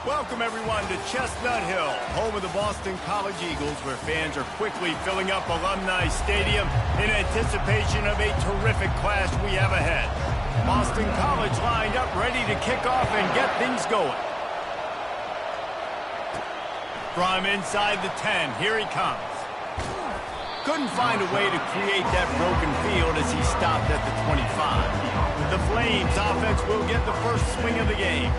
Welcome, everyone, to Chestnut Hill, home of the Boston College Eagles, where fans are quickly filling up Alumni Stadium in anticipation of a terrific clash we have ahead. Boston College lined up, ready to kick off and get things going. From inside the 10, here he comes. Couldn't find a way to create that broken field as he stopped at the 25. The Flames offense will get the first swing of the game.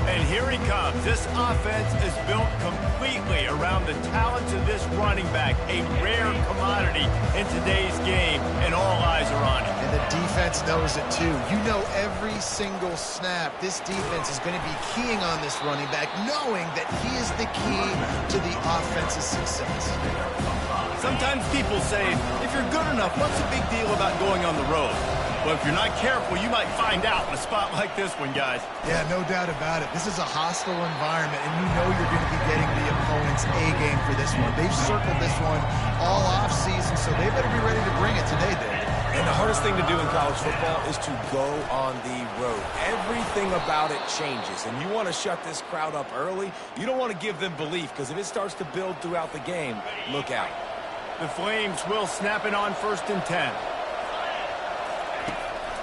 And here he comes. This offense is built completely around the talents of this running back, a rare commodity in today's game, and all eyes are on him. And the defense knows it too. You know every single snap, this defense is going to be keying on this running back, knowing that he is the key to the offense's success. Sometimes people say, if you're good enough, what's the big deal about going on the road? Well, if you're not careful, you might find out in a spot like this one, guys. Yeah, no doubt about it. This is a hostile environment, and you know you're going to be getting the opponent's A-game for this one. They've circled this one all off-season, so they better be ready to bring it today, David. And the hardest thing to do in college football is to go on the road. Everything about it changes, and you want to shut this crowd up early. You don't want to give them belief, because if it starts to build throughout the game, look out. The Flames will snap it on 1st and 10.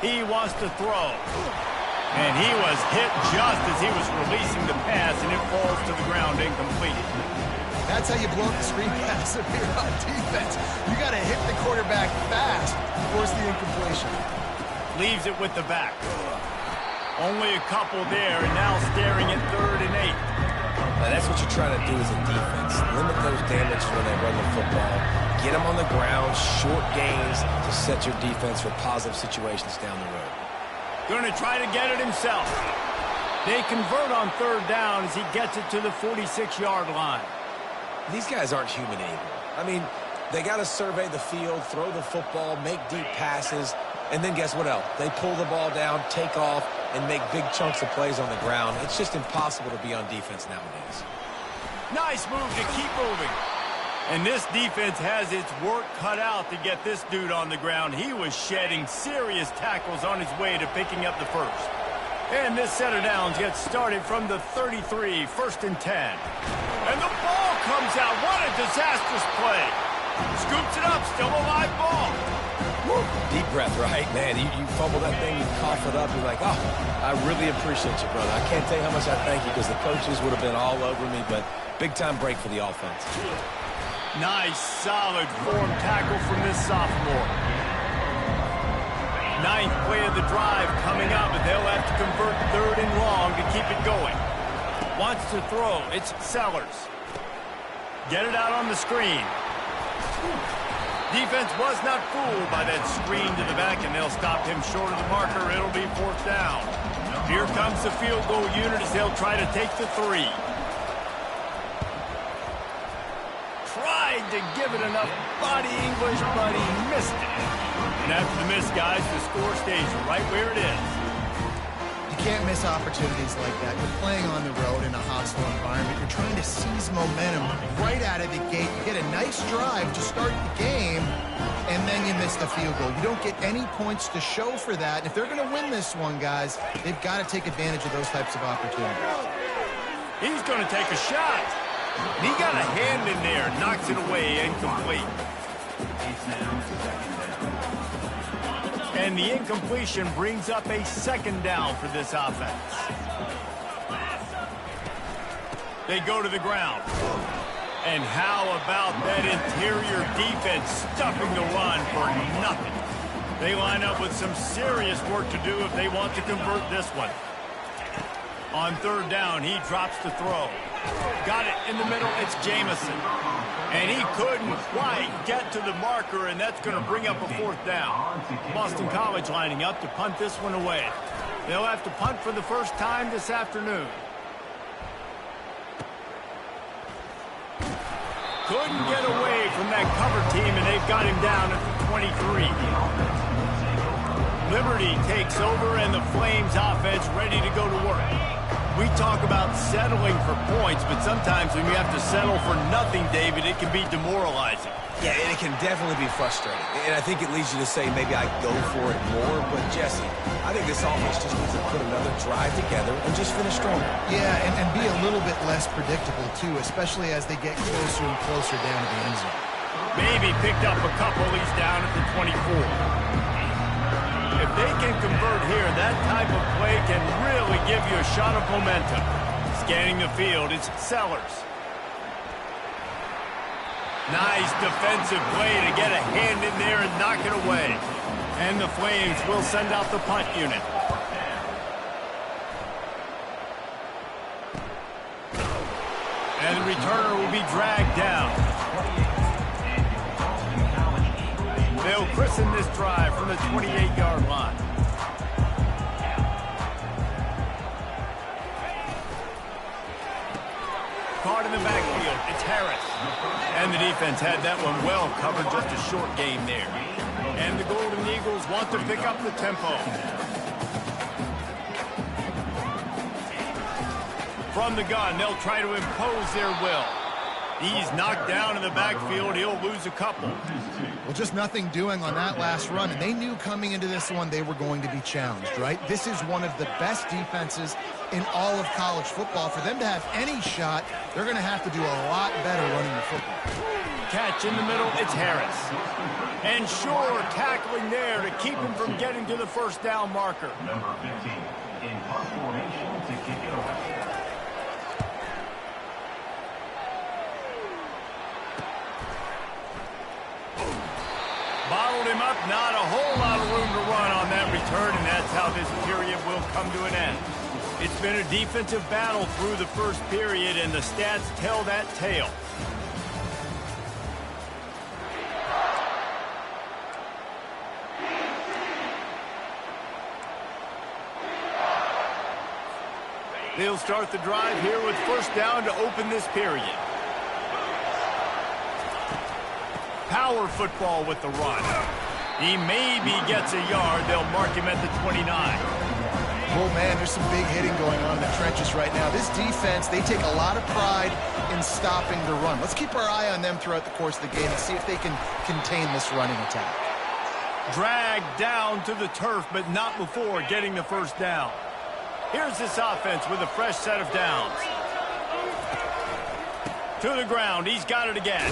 He wants to throw. And he was hit just as he was releasing the pass, and it falls to the ground incomplete. That's how you blow up the screen pass if you're on defense. You got to hit the quarterback fast to force the incompletion. Leaves it with the back. Only a couple there, and now staring at 3rd and 8. Now that's what you're trying to do as a defense. Limit those damage when they run the football. Get them on the ground, short gains to set your defense for positive situations down the road. Going to try to get it himself. They convert on 3rd down as he gets it to the 46-yard line. These guys aren't human anymore. I mean, they got to survey the field, throw the football, make deep passes, and then guess what else? They pull the ball down, take off, and make big chunks of plays on the ground. It's just impossible to be on defense nowadays. Nice move to keep moving. And this defense has its work cut out to get this dude on the ground. He was shedding serious tackles on his way to picking up the first. And this set of downs gets started from the 33, 1st and 10. And the ball comes out. What a disastrous play. Scoops it up, still a live ball. Woo. Deep breath, right? Man, you fumble that thing, you cough it up, you're like, oh, I really appreciate you, brother. I can't tell you how much I thank you, because the coaches would have been all over me, but big-time break for the offense. Nice, solid form tackle from this sophomore. 9th play of the drive coming up, and they'll have to convert 3rd and long to keep it going. Wants to throw. It's Sellers. Get it out on the screen. Defense was not fooled by that screen to the back, and they'll stop him short of the marker. It'll be 4th down. Here comes the field goal unit as they'll try to take the 3. Tried to give it enough body English, but he missed it. And after the miss, guys, the score stays right where it is. You can't miss opportunities like that. You're playing on the road in a hostile environment. You're trying to seize momentum right out of the gate. You get a nice drive to start the game, and then you miss the field goal. You don't get any points to show for that. And if they're going to win this one, guys, they've got to take advantage of those types of opportunities. He's going to take a shot. And he got a hand in there, knocks it away, incomplete. And the incompletion brings up a 2nd down for this offense. They go to the ground. And how about that interior defense stuffing the run for nothing? They line up with some serious work to do if they want to convert this one. On 3rd down, he drops to throw. Got it in the middle. It's Jamison. And he couldn't quite get to the marker, and that's going to bring up a 4th down. Boston College lining up to punt this one away. They'll have to punt for the first time this afternoon. Couldn't get away from that cover team, and they've got him down at the 23. Liberty takes over, and the Flames offense ready to go to work. We talk about settling for points, but sometimes when you have to settle for nothing, David, it can be demoralizing. Yeah, and it can definitely be frustrating. And I think it leads you to say maybe I go for it more. But, Jesse, I think this offense just needs to put another drive together and just finish strong. Yeah, and be a little bit less predictable, too, especially as they get closer and closer down to the end zone. Maybe picked up a couple. He's down at the 24. If they can convert here, that type of play can really give you a shot of momentum. Scanning the field, it's Sellers. Nice defensive play to get a hand in there and knock it away. And the Flames will send out the punt unit. And the returner will be dragged down. They'll christen this drive from the 28-yard line. Caught in the backfield, it's Harris. And the defense had that one well covered, just a short game there. And the Golden Eagles want to pick up the tempo. From the gun, they'll try to impose their will. He's knocked down in the backfield. He'll lose a couple. Well, just nothing doing on that last run, and they knew coming into this one they were going to be challenged, right? This is one of the best defenses in all of college football. For them to have any shot, they're going to have to do a lot better running the football. Catch in the middle, it's Harris. And sure, tackling there to keep him from getting to the first down marker. Number 15 in punt formation to kick it away. Bottled him up, not a whole lot of room to run on that return, and that's how this period will come to an end. It's been a defensive battle through the first period, and the stats tell that tale. They'll start the drive here with first down to open this period. Power football with the run. He maybe gets a yard. They'll mark him at the 29. Oh, man, there's some big hitting going on in the trenches right now. This defense, they take a lot of pride in stopping the run. Let's keep our eye on them throughout the course of the game and see if they can contain this running attack. Dragged down to the turf, but not before getting the first down. Here's this offense with a fresh set of downs. To the ground. He's got it again.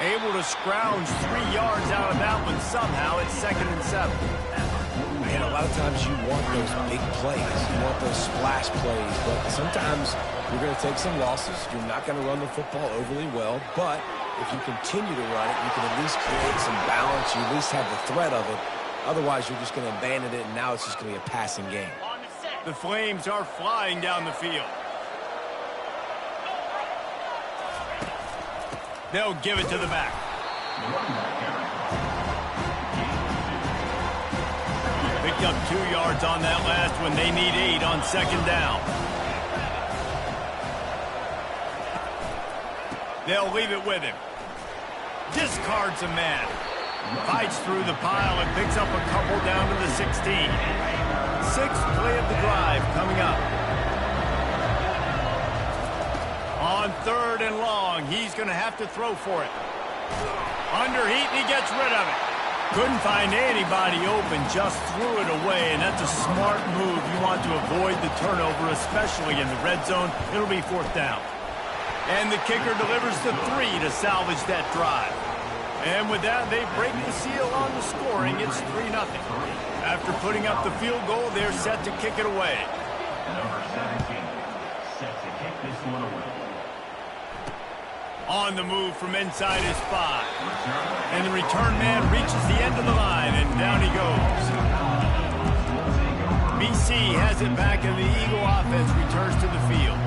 Able to scrounge 3 yards out of that one somehow. It's 2nd and 7. Man, a lot of times you want those big plays. You want those splash plays. But sometimes you're going to take some losses. You're not going to run the football overly well. But if you continue to run it, you can at least create some balance. You at least have the threat of it. Otherwise, you're just going to abandon it, and now it's just going to be a passing game. The Flames are flying down the field. They'll give it to the back. Picked up 2 yards on that last one. They need 8 on 2nd down. They'll leave it with him. Discards a man. Fights through the pile and picks up a couple down to the 16. 6th play of the drive coming up. On 3rd and long, he's going to have to throw for it. Under heat, and he gets rid of it. Couldn't find anybody open, just threw it away, and that's a smart move. You want to avoid the turnover, especially in the red zone. It'll be 4th down. And the kicker delivers the 3 to salvage that drive. And with that, they break the seal on the scoring. It's 3-0. After putting up the field goal, they're set to kick it away. Number 17 set to kick this one away. On the move from inside his 5. And the return man reaches the end of the line, and down he goes. BC has it back, and the Eagle offense returns to the field.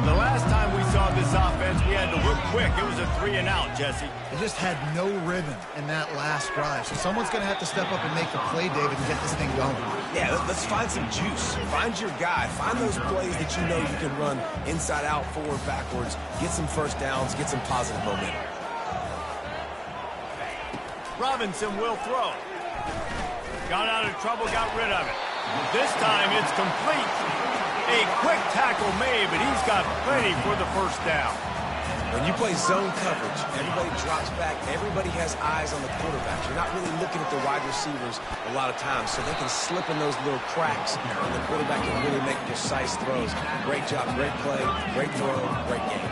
The last time we saw this offense, we had to look quick. It was a 3-and-out, Jesse. They just had no rhythm in that last drive. So someone's going to have to step up and make the play, David, and get this thing going. Yeah, let's find some juice. Find your guy. Find those plays that you know you can run inside out, forward, backwards. Get some first downs. Get some positive momentum. Robinson will throw. Got out of trouble, got rid of it. This time it's complete. A quick tackle made, but he's got plenty for the first down. When you play zone coverage, everybody drops back. Everybody has eyes on the quarterback. You're not really looking at the wide receivers a lot of times, so they can slip in those little cracks, and the quarterback can really make precise throws. Great job, great play, great throw, great game.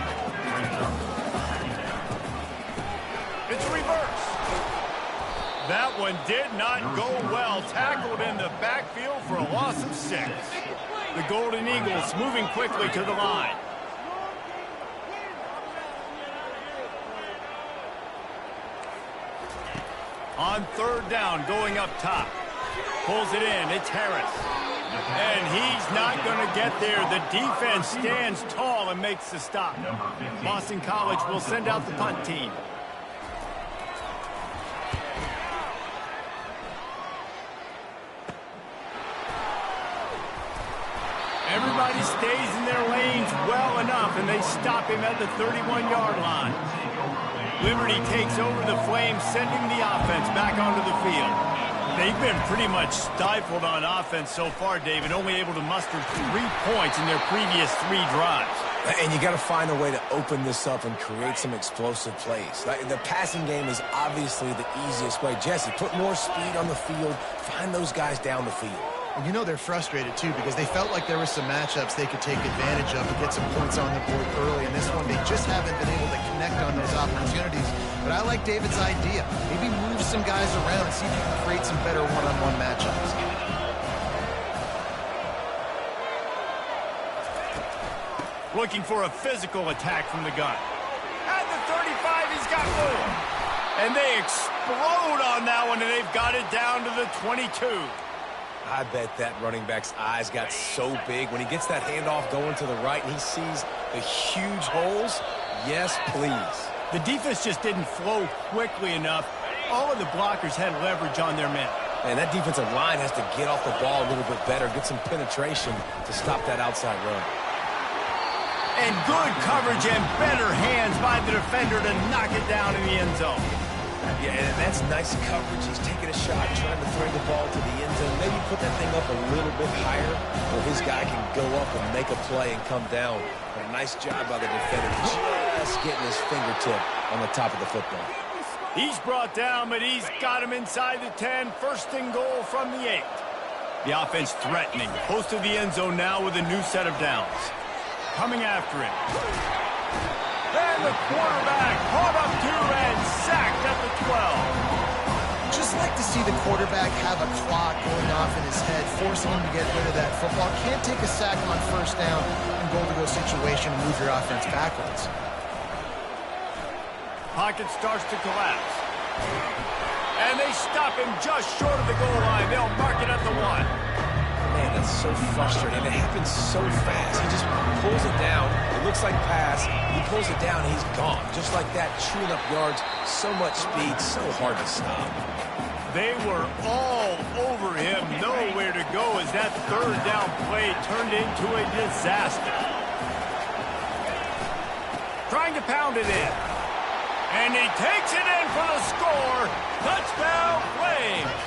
It's reverse. That one did not go well. Tackled in the backfield for a loss of 6. The Golden Eagles moving quickly to the line. On 3rd down, going up top. Pulls it in. It's Harris. And he's not going to get there. The defense stands tall and makes the stop. Boston College will send out the punt team. Everybody stays in their lanes well enough, and they stop him at the 31-yard line. Liberty takes over the Flames, sending the offense back onto the field. They've been pretty much stifled on offense so far, David, only able to muster 3 points in their previous 3 drives. And you got to find a way to open this up and create some explosive plays. The passing game is obviously the easiest way. Jesse, put more speed on the field. Find those guys down the field. And you know they're frustrated, too, because they felt like there were some matchups they could take advantage of and get some points on the board early. In this one, they just haven't been able to connect on those opportunities. But I like David's idea. Maybe move some guys around and see if you can create some better one-on-one matchups. Looking for a physical attack from the gun. At the 35, he's got room. And they explode on that one, and they've got it down to the 22. I bet that running back's eyes got so big when he gets that handoff going to the right and he sees the huge holes. Yes, please. The defense just didn't flow quickly enough. All of the blockers had leverage on their men. And that defensive line has to get off the ball a little bit better, get some penetration to stop that outside run. And good coverage and better hands by the defender to knock it down in the end zone. Yeah, and that's nice coverage. He's taking a shot, trying to throw the ball to the end zone. Maybe put that thing up a little bit higher where his guy can go up and make a play and come down. But a nice job by the defender, just getting his fingertip on the top of the football. He's brought down, but he's got him inside the 10. 1st and goal from the 8. The offense threatening. Close to the end zone now with a new set of downs. Coming after it. And the quarterback caught up to and sacked at the 12. Just like to see the quarterback have a clock going off in his head, forcing him to get rid of that football. Can't take a sack on 1st down and goal-to-go situation and move your offense backwards. Pocket starts to collapse. And they stop him just short of the goal line. They'll mark it at the 1. Man, that's so frustrating. It happens so fast. He just pulls it down. It looks like pass. He pulls it down, and he's gone. Just like that, chewing up yards. So much speed, so hard to stop. They were all over him. Nowhere to go as that 3rd down play turned into a disaster. Trying to pound it in. And he takes it in for the score. Touchdown, Flames.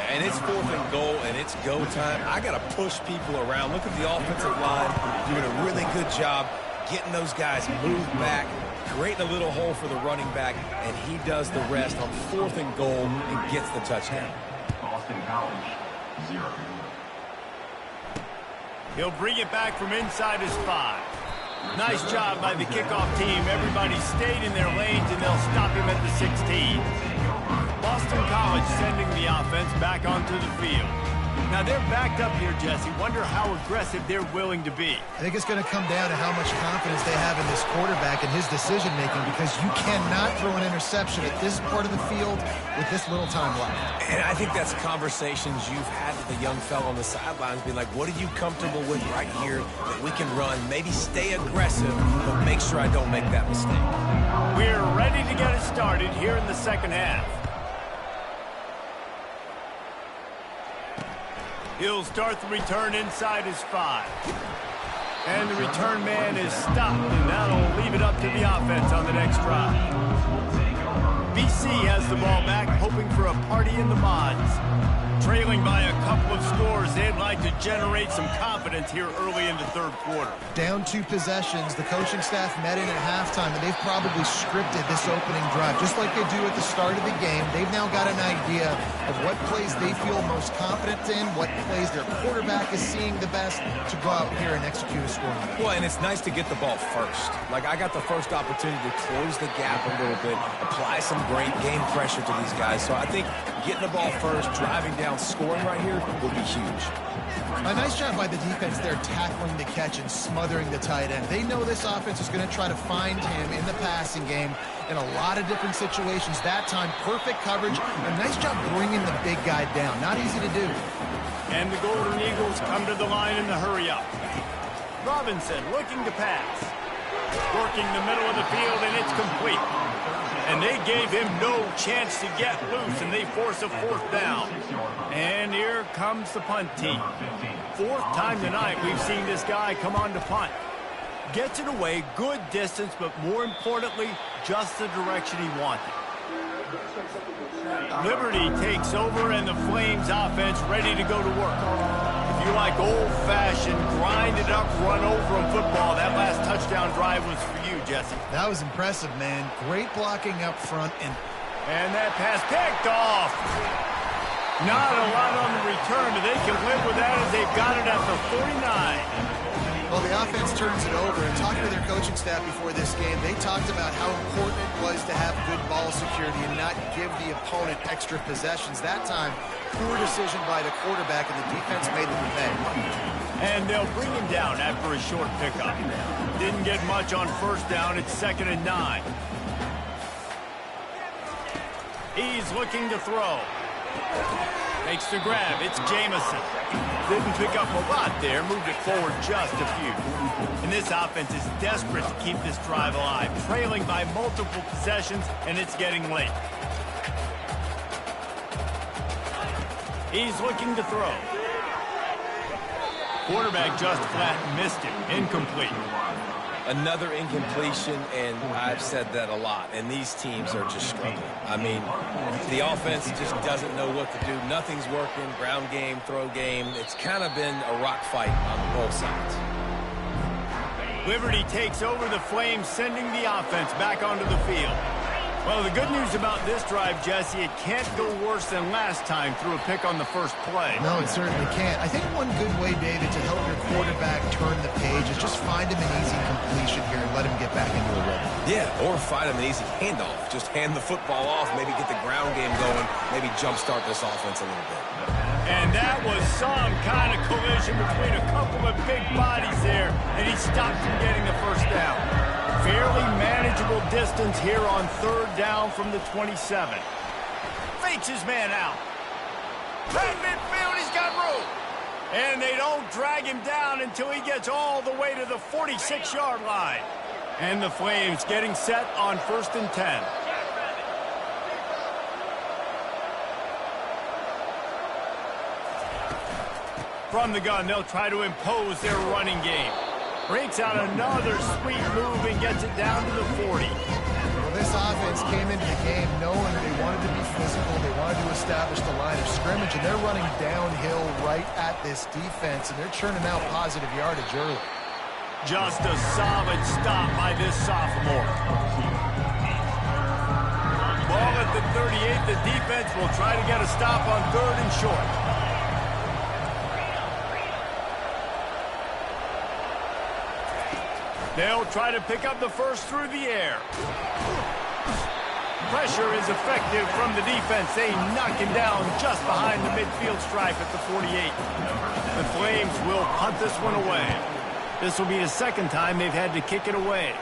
And it's 4th and goal, and it's go time. I got to push people around. Look at the offensive line doing a really good job getting those guys moved back, creating a little hole for the running back, and he does the rest on 4th and goal and gets the touchdown. Boston College, 0. He'll bring it back from inside his 5. Nice job by the kickoff team. Everybody stayed in their lanes, and they'll stop him at the 16. Boston College sending the offense back onto the field. Now they're backed up here, Jesse. Wonder how aggressive they're willing to be. I think it's going to come down to how much confidence they have in this quarterback and his decision-making, because you cannot throw an interception at this part of the field with this little time left. And I think that's conversations you've had with the young fellow on the sidelines, being like, what are you comfortable with right here that we can run? Maybe stay aggressive, but make sure I don't make that mistake. We're ready to get it started here in the 2nd half. He'll start the return inside his 5. And the return man is stopped, and that'll leave it up to the offense on the next drive. Be BC has the ball back, hoping for a party in the mods. Trailing by a couple of scores, they'd like to generate some confidence here early in the third quarter. Down 2 possessions, the coaching staff met in at halftime, and they've probably scripted this opening drive. Just like they do at the start of the game, they've now got an idea of what plays they feel most confident in, what plays their quarterback is seeing the best to go out here and execute a scoring. Well, and it's nice to get the ball first. Like, I got the first opportunity to close the gap a little bit, apply some great game pressure to these guys. So I think getting the ball first, driving down, scoring right here will be huge. A nice job by the defense there tackling the catch and smothering the tight end. They know this offense is going to try to find him in the passing game in a lot of different situations. That time, perfect coverage. A nice job bringing the big guy down. Not easy to do. And the Golden Eagles come to the line in the hurry-up. Robinson looking to pass. Working the middle of the field, and it's complete. And they gave him no chance to get loose, and they force a 4th down. And here comes the punt team. 4th time tonight we've seen this guy come on to punt. Gets it away, good distance, but more importantly, just the direction he wanted. Liberty takes over, and the Flames offense ready to go to work. If you like old-fashioned, grind-it-up, run-over-'em football, that last touchdown drive was for you, Jesse. That was impressive, man. Great blocking up front. And that pass picked off. Not a lot on the return, but they can live with that as they've got it at the 49. Well, the offense turns it over, and talking to their coaching staff before this game, they talked about how important it was to have good ball security and not give the opponent extra possessions. That time, poor decision by the quarterback, and the defense made them pay. And they'll bring him down after a short pickup. Didn't get much on 1st down. It's 2nd and 9. He's looking to throw. Makes the grab. It's Jamison. Didn't pick up a lot there. Moved it forward just a few. And this offense is desperate to keep this drive alive. Trailing by multiple possessions, and it's getting late. He's looking to throw. Quarterback just flat missed it. Incomplete. Another incompletion, and I've said that a lot, and these teams are just struggling. I mean, the offense just doesn't know what to do. Nothing's working. Ground game, throw game. It's kind of been a rock fight on both sides. Liberty takes over the Flames, sending the offense back onto the field. Well, the good news about this drive, Jesse, it can't go worse than last time through a pick on the first play. No, it certainly can't. I think one good way, David, to help your quarterback turn the page is just find him an easy completion here and let him get back into a rhythm. Yeah, or find him an easy handoff. Just hand the football off, maybe get the ground game going, maybe jumpstart this offense a little bit. And that was some kind of collision between a couple of big bodies there, and he stopped from getting the 1st down. Fairly manageable distance here on 3rd down from the 27. Fakes his man out. Right midfield, he's got room. And they don't drag him down until he gets all the way to the 46-yard line. And the Flames getting set on 1st and 10. From the gun, they'll try to impose their running game. Breaks out another sweet move and gets it down to the 40. Well, this offense came into the game knowing they wanted to be physical, they wanted to establish the line of scrimmage, and they're running downhill right at this defense, and they're churning out positive yardage early. Just a solid stop by this sophomore. Ball at the 38. The defense will try to get a stop on 3rd and short. They'll try to pick up the 1st through the air. Pressure is effective from the defense. They knock him down just behind the midfield stripe at the 48. The Flames will punt this one away. This will be the 2nd time they've had to kick it away.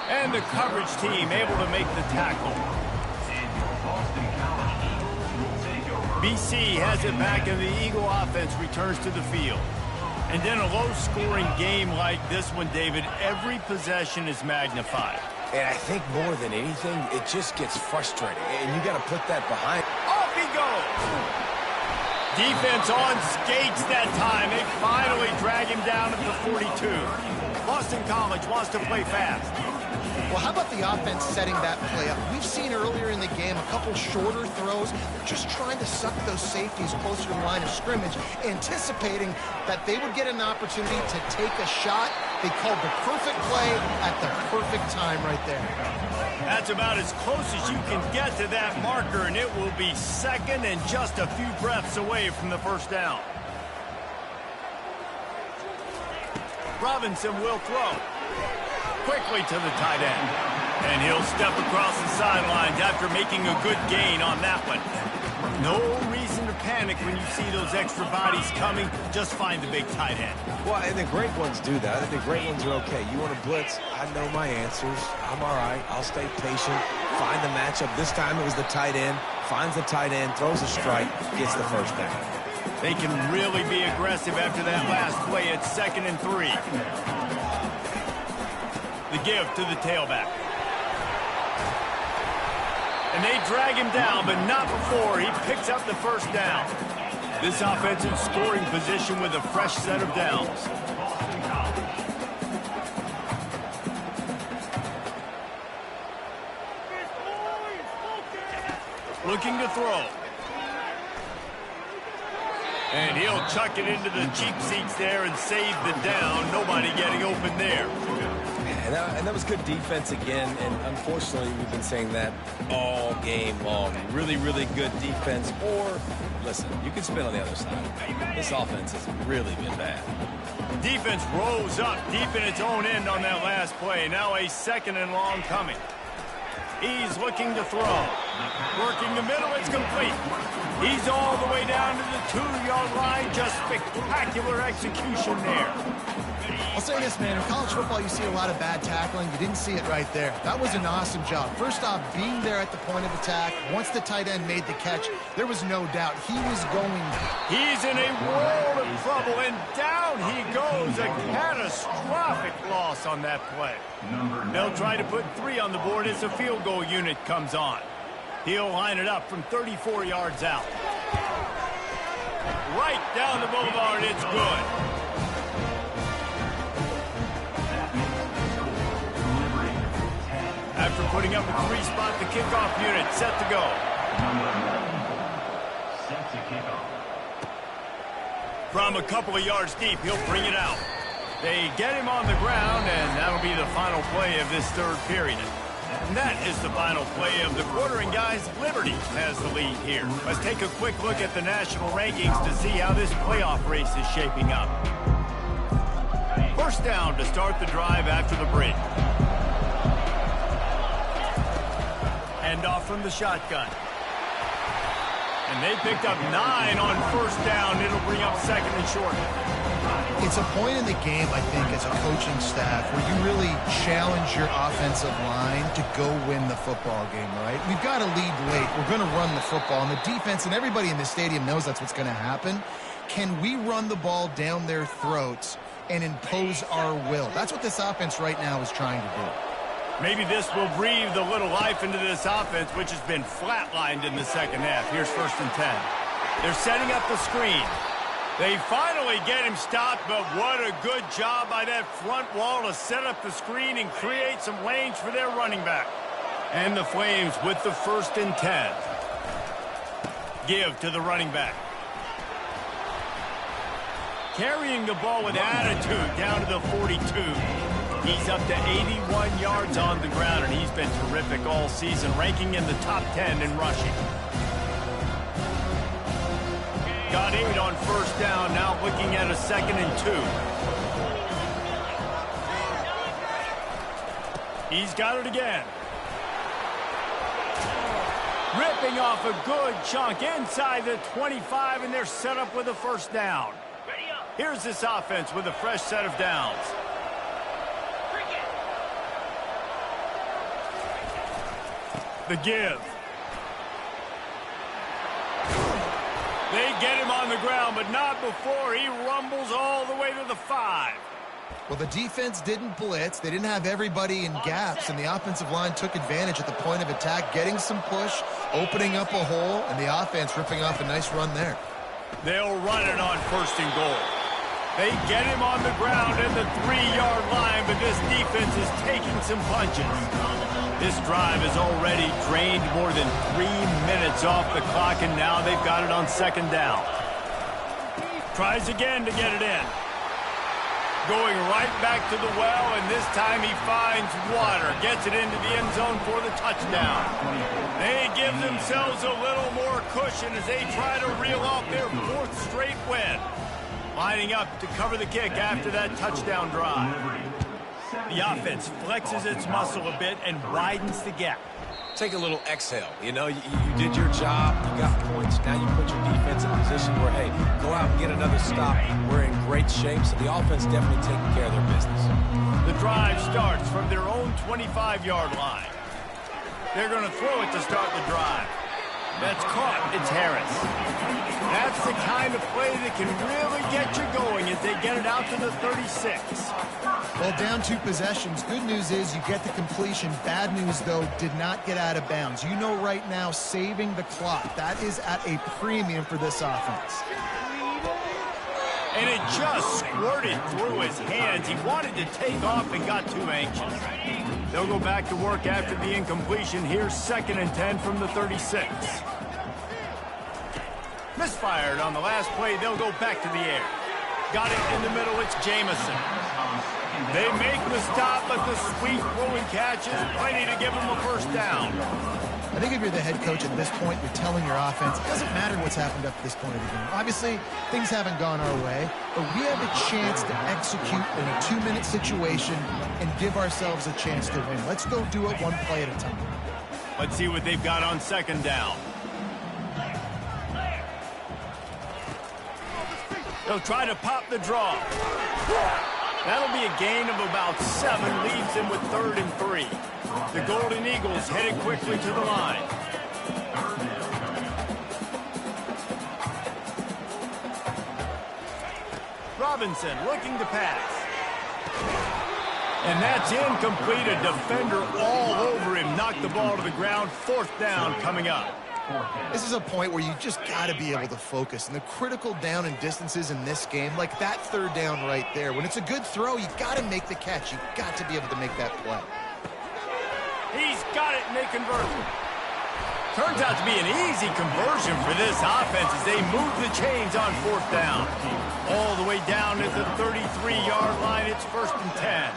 And the coverage team able to make the tackle. BC has it back, and the Eagle offense returns to the field. And in a low-scoring game like this one, David, every possession is magnified. And I think more than anything, it just gets frustrating. And you got to put that behind. Off he goes! Defense on skates that time. They finally drag him down at the 42. Boston College wants to play fast. Well, how about the offense setting that play up? We've seen earlier in the game a couple shorter throws. They're just trying to suck those safeties closer to the line of scrimmage, anticipating that they would get an opportunity to take a shot. They called the perfect play at the perfect time right there. That's about as close as you can get to that marker, and it will be second and just a few breaths away from the first down. Robinson will throw. Quickly to the tight end. And he'll step across the sidelines after making a good gain on that one. No reason to panic when you see those extra bodies coming. Just find the big tight end. Well, and the great ones do that. I think the great ones are okay. You want to blitz? I know my answers. I'm all right. I'll stay patient. Find the matchup. This time it was the tight end. Finds the tight end, throws a strike, gets the first down. They can really be aggressive after that last play at 2nd and 3. The give to the tailback. And they drag him down, but not before he picks up the first down. This offense in scoring position with a fresh set of downs. Looking to throw. And he'll chuck it into the cheap seats there and save the down. Nobody getting open there. And that was good defense again, and unfortunately we've been saying that all game long. Really, really good defense, or, listen, you can spin on the other side. This offense has really been bad. Defense rose up deep in its own end on that last play. Now a 2nd and long coming. He's looking to throw. Working the middle, it's complete. He's all the way down to the 2-yard line. Just spectacular execution there. I'll say this, man. In college football, you see a lot of bad tackling. You didn't see it right there. That was an awesome job. First off, being there at the point of attack. Once the tight end made the catch, there was no doubt he was going. He's in a world of trouble, and down he goes. A catastrophic loss on that play. They'll try to put 3 on the board as the field goal unit comes on. He'll line it up from 34 yards out. Right down the boulevard, it's good. After putting up a 3-spot, the kickoff unit set to go. Set to kick off. From a couple of yards deep, he'll bring it out. They get him on the ground, and that'll be the final play of this third period. And that is the final play of the quarter, and guys, Liberty has the lead here. Let's take a quick look at the national rankings to see how this playoff race is shaping up. First down to start the drive after the break. Hand off from the shotgun. And they picked up 9 on first down. It'll bring up 2nd and short. It's a point in the game, I think, as a coaching staff, where you really challenge your offensive line to go win the football game, right? We've got to lead late. We're going to run the football. And the defense and everybody in the stadium knows that's what's going to happen. Can we run the ball down their throats and impose our will? That's what this offense right now is trying to do. Maybe this will breathe a little life into this offense, which has been flatlined in the second half. Here's 1st and 10. They're setting up the screen. They finally get him stopped, but what a good job by that front wall to set up the screen and create some lanes for their running back. And the Flames with the 1st and 10. Give to the running back. Carrying the ball with attitude down to the 42. He's up to 81 yards on the ground, and he's been terrific all season, ranking in the top 10 in rushing. Got 8 on first down, now looking at a 2nd and 2. He's got it again. Ripping off a good chunk inside the 25, and they're set up with a first down. Here's this offense with a fresh set of downs. The give. They get him on the ground, but not before he rumbles all the way to the 5. Well, the defense didn't blitz. They didn't have everybody in gaps, and the offensive line took advantage at the point of attack, getting some push, opening up a hole, and the offense ripping off a nice run there. They'll run it on 1st and goal. They get him on the ground at the 3-yard line, but this defense is taking some punches. This drive has already drained more than 3 minutes off the clock, and now they've got it on second down. Tries again to get it in. Going right back to the well, and this time he finds water. Gets it into the end zone for the touchdown. They give themselves a little more cushion as they try to reel off their 4th straight win. Lining up to cover the kick after that touchdown drive. The offense flexes its muscle a bit and widens the gap. Take a little exhale. You know, you did your job. You got points. Now you put your defense in position where, hey, go out and get another stop. We're in great shape, so the offense definitely taking care of their business. The drive starts from their own 25-yard line. They're going to throw it to start the drive. That's caught. It's Harris. That's the kind of play that can really get you going as they get it out to the 36. Well, down 2 possessions. Good news is you get the completion. Bad news, though, did not get out of bounds. You know right now, saving the clock. That is at a premium for this offense. And it just squirted through his hands. He wanted to take off and got too anxious. They'll go back to work after the incompletion. Here's 2nd and 10 from the 36. Misfired on the last play. They'll go back to the air. Got it in the middle. It's Jamison. They make the stop, but the sweet throwing catch is plenty to give them a first down. I think if you're the head coach at this point, you're telling your offense, it doesn't matter what's happened up to this point of the game. Obviously, things haven't gone our way, but we have a chance to execute in a 2-minute situation and give ourselves a chance to win. Let's go do it one play at a time. Let's see what they've got on second down. They'll try to pop the draw. That'll be a gain of about 7, leaves him with 3rd and 3. The Golden Eagles headed quickly to the line. Robinson looking to pass. And that's incomplete. A defender all over him. Knocked the ball to the ground. 4th down coming up. This is a point where you just got to be able to focus. And the critical down and distances in this game, like that 3rd down right there, when it's a good throw, you got to make the catch. You got to be able to make that play. He's got it, and they convert. Turns out to be an easy conversion for this offense as they move the chains on 4th down. All the way down at the 33-yard line. It's 1st and 10.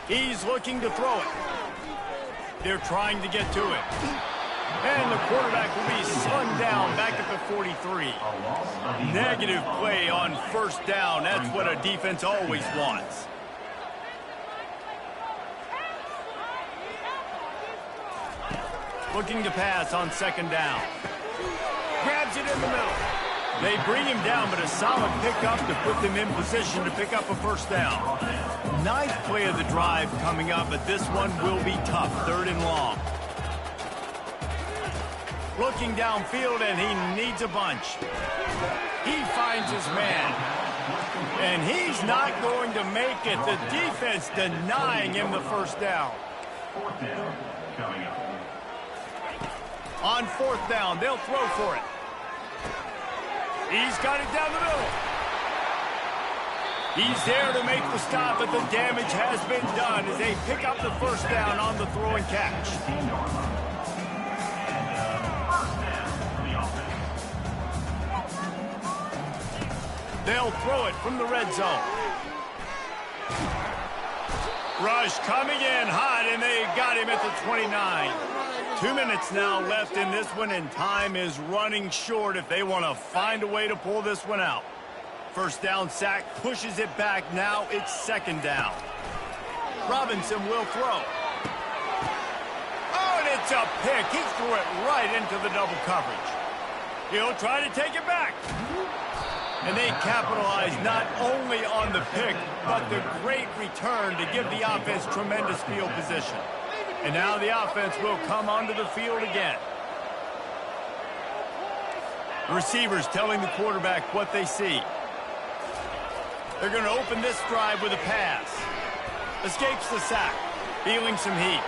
He's looking to throw it. They're trying to get to it. And the quarterback will be slung down back at the 43. Negative play on 1st down. That's what a defense always wants. Looking to pass on 2nd down. Grabs it in the middle. They bring him down, but a solid pickup to put them in position to pick up a 1st down. 9th play of the drive coming up, but this one will be tough. 3rd and long. Looking downfield, and he needs a bunch. He finds his man. And he's not going to make it. The defense denying him the 1st down. 4th down coming up. On 4th down, they'll throw for it. He's got it down the middle. He's there to make the stop, but the damage has been done as they pick up the 1st down on the throw and catch. They'll throw it from the red zone. Rush coming in hot, and they got him at the 29. 2 minutes now left in this one, and time is running short if they want to find a way to pull this one out. 1st down sack pushes it back. Now it's 2nd down. Robinson will throw. Oh, and it's a pick. He threw it right into the double coverage. He'll try to take it back. And they capitalize not only on the pick, but the great return to give the offense tremendous field position. And now the offense will come onto the field again. The receivers telling the quarterback what they see. They're going to open this drive with a pass. Escapes the sack. Feeling some heat.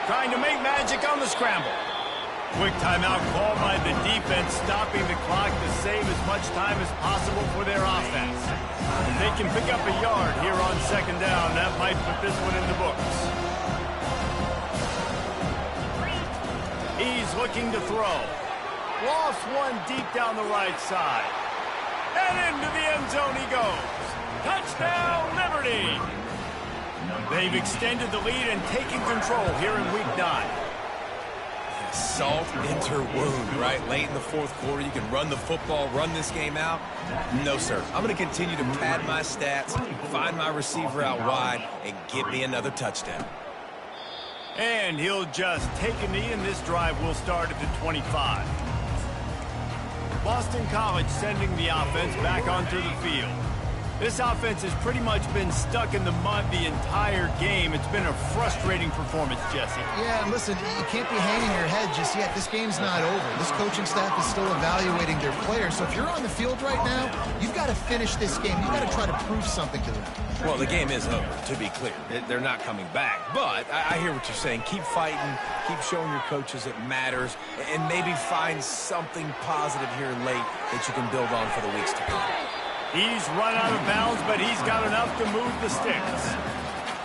Trying to make magic on the scramble. Quick timeout call by the defense, stopping the clock to save as much time as possible for their offense. can pick up a yard here on second down. That might put this one in the books. He's looking to throw. Lost one deep down the right side. And into the end zone he goes. Touchdown, Liberty! They've extended the lead and taken control here in Week 9. Salt enter wound, right? Late in the fourth quarter, you can run the football, run this game out. No, sir. I'm going to continue to pad my stats, find my receiver out wide, and get me another touchdown. And he'll just take a knee, and this drive will start at the 25. Boston College sending the offense back onto the field. This offense has pretty much been stuck in the mud the entire game. It's been a frustrating performance, Jesse. Yeah, and listen, you can't be hanging your head just yet. This game's not over. This coaching staff is still evaluating their players. So if you're on the field right now, you've got to finish this game. You've got to try to prove something to them. Well, the game is over, to be clear. They're not coming back. But I hear what you're saying. Keep fighting. Keep showing your coaches it matters. And maybe find something positive here late that you can build on for the weeks to come. He's run out of bounds, but he's got enough to move the sticks.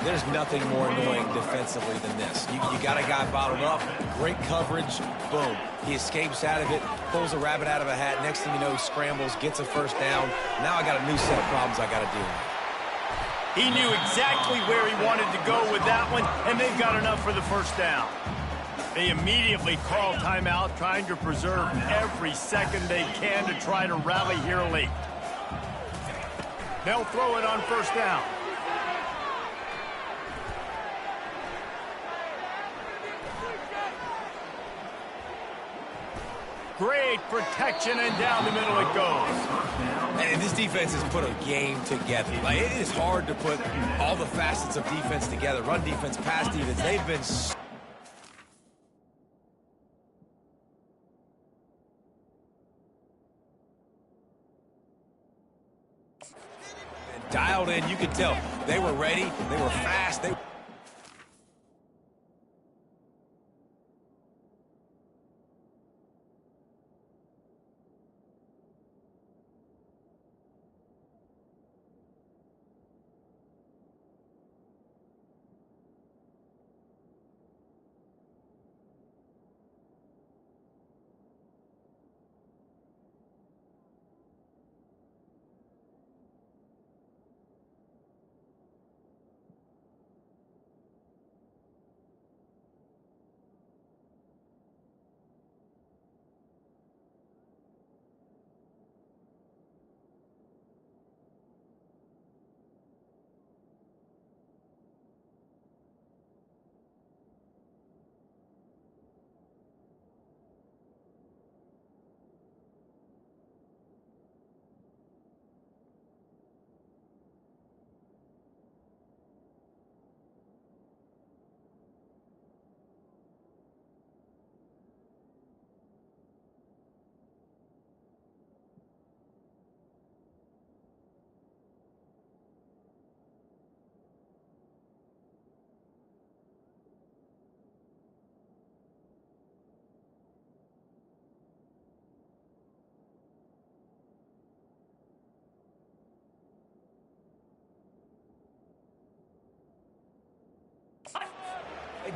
There's nothing more annoying defensively than this. You got a guy bottled up, great coverage, boom. He escapes out of it, pulls a rabbit out of a hat. Next thing you know, he scrambles, gets a first down. Now I got a new set of problems I got to deal with. He knew exactly where he wanted to go with that one, and they've got enough for the first down. They immediately call timeout, trying to preserve every second they can to try to rally here late. They'll throw it on first down. Great protection, and down the middle it goes. And this defense has put a game together. Like, it is hard to put all the facets of defense together. Run defense, pass defense. They've been dialed in. You could tell they were ready. They were fast. They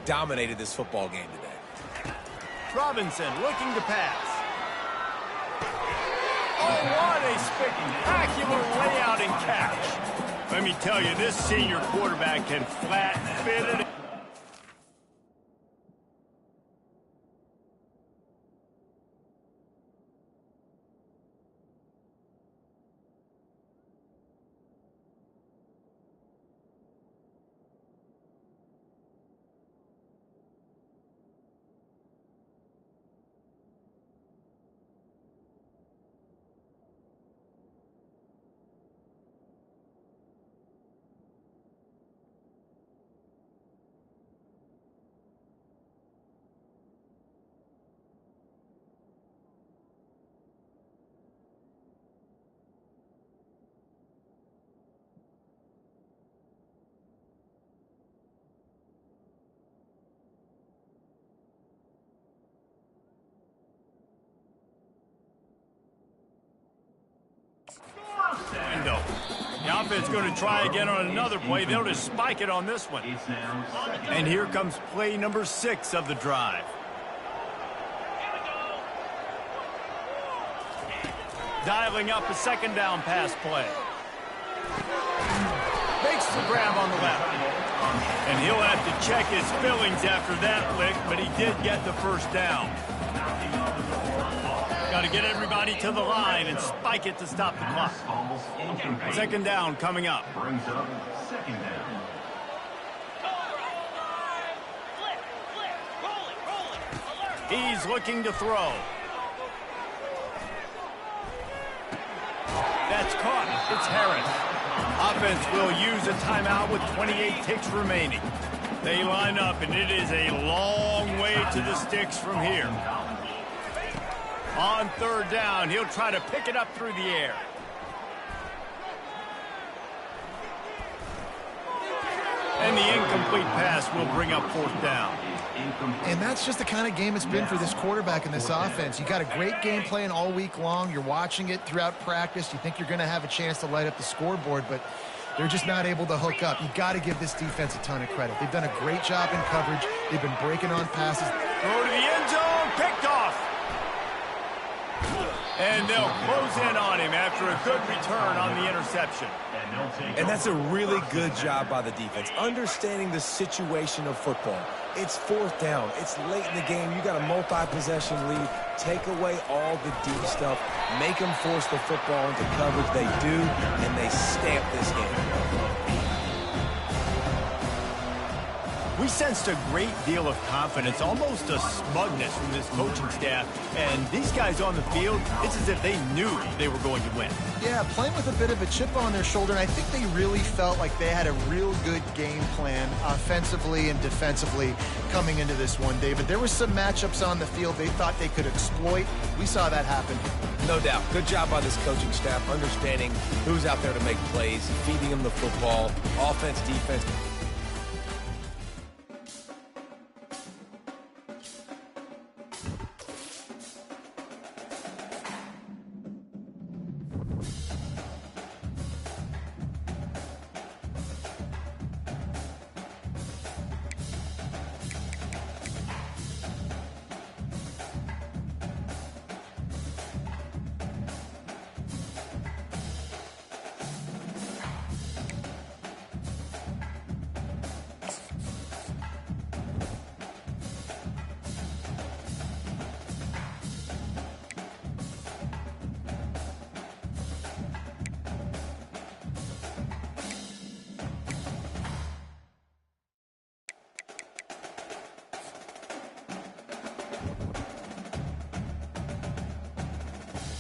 dominated this football game today. Robinson looking to pass. Oh, what a spectacular layout and catch. Let me tell you, this senior quarterback can flat fit it. Offense going to try again on another play. They'll just spike it on this one. And here comes play number 6 of the drive. Dialing up a second down pass play. Makes the grab on the left. And he'll have to check his fillings after that lick, but he did get the first down. Got to get everybody to the line and spike it to stop the clock. Second down coming up. Brings up second down. He's looking to throw. That's caught. It's Harris. Offense will use a timeout with 28 ticks remaining. They line up, and it is a long way to the sticks from here. On third down, he'll try to pick it up through the air. And the incomplete pass will bring up fourth down. And that's just the kind of game it's been for this quarterback and this offense. You got a great game plan all week long. You're watching it throughout practice. You think you're going to have a chance to light up the scoreboard, but they're just not able to hook up. You got to give this defense a ton of credit. They've done a great job in coverage. They've been breaking on passes. Throw to the end zone, picked off. And they'll close in on him after a good return on the interception. And that's a really good job by the defense, understanding the situation of football. It's fourth down. It's late in the game. You got a multi-possession lead. Take away all the deep stuff. Make them force the football into coverage. They do, and they stamp this game. We sensed a great deal of confidence, almost a smugness from this coaching staff. And these guys on the field, it's as if they knew they were going to win. Yeah, playing with a bit of a chip on their shoulder, and I think they really felt like they had a real good game plan offensively and defensively coming into this one, David. There were some matchups on the field they thought they could exploit. We saw that happen. No doubt. Good job by this coaching staff, understanding who's out there to make plays, feeding them the football, offense, defense.